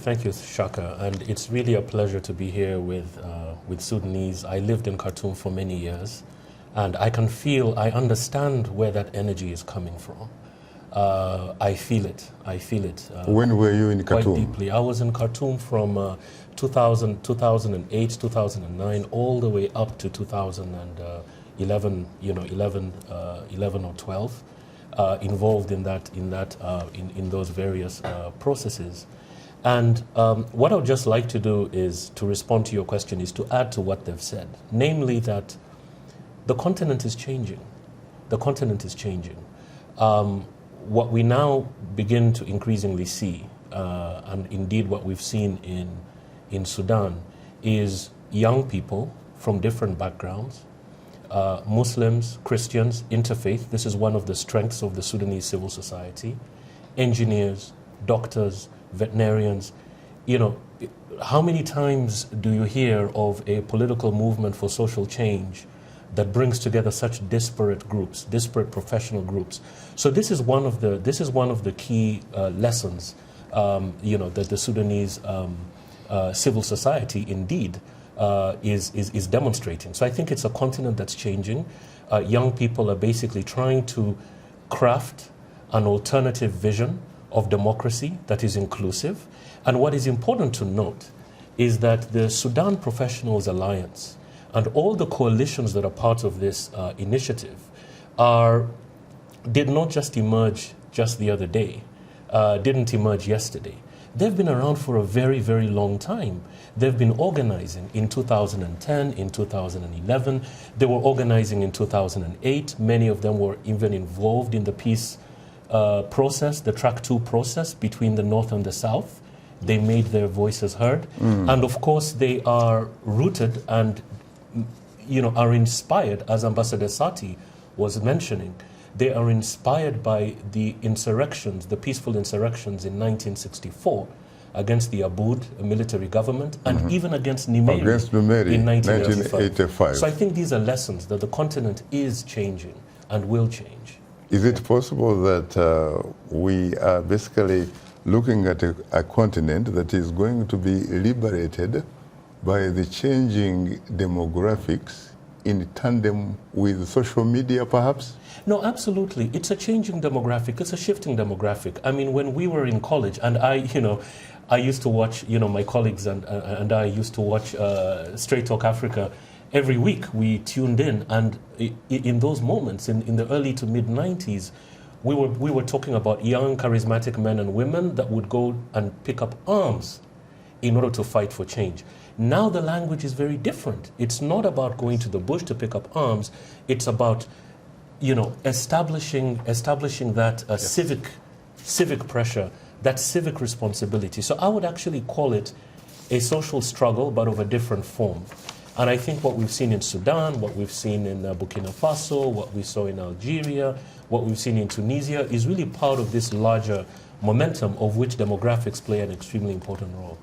Thank you, Shaka. And it's really a pleasure to be here with Sudanese. I lived in Khartoum for many years, and I understand where that energy is coming from. I feel it. When were you in Khartoum? Quite deeply. I was in Khartoum from 2000, 2008, 2009, all the way up to 2011, 11 or 12, involved in those various processes. And what I would just like to do is to respond to your question, is to add to what they've said, namely that the continent is changing. The continent is changing. What we now begin to increasingly see, and indeed what we've seen in Sudan, is young people from different backgrounds, Muslims, Christians, interfaith. This is one of the strengths of the Sudanese civil society. Engineers, doctors, veterinarians. You know, how many times do you hear of a political movement for social change that brings together such disparate groups, disparate professional groups? So this is one of the key lessons, that the Sudanese civil society indeed is demonstrating. So I think it's a continent that's changing. Young people are basically trying to craft an alternative vision of democracy that is inclusive. And what is important to note is that the Sudan Professionals Alliance and all the coalitions that are part of this initiative did not just emerge just the other day, didn't emerge yesterday. They've been around for a very, very long time. They've been organizing in 2010, in 2011. They were organizing in 2008. Many of them were even involved in the peace process, the Track 2 process between the North and the South. They made their voices heard. And of course, they are rooted and are inspired, as Ambassador Sati was mentioning. They are inspired by the insurrections, the peaceful insurrections in 1964 against the Aboud military government, and even against Nimeri in 1985. So I think these are lessons that the continent is changing and will change. Is it possible that we are basically looking at a continent that is going to be liberated by the changing demographics in tandem with social media, perhaps? No, absolutely. It's a changing demographic. It's a shifting demographic. I mean, when we were in college, and I used to watch, my colleagues and I used to watch Straight Talk Africa every week. We tuned in, and in those moments, in the early to mid 90s, we were talking about young, charismatic men and women that would go and pick up arms in order to fight for change. Now the language is very different. It's not about going to the bush to pick up arms. It's about, establishing that civic pressure, that civic responsibility. So I would actually call it a social struggle, but of a different form. And I think what we've seen in Sudan, what we've seen in Burkina Faso, what we saw in Algeria, what we've seen in Tunisia is really part of this larger momentum of which demographics play an extremely important role.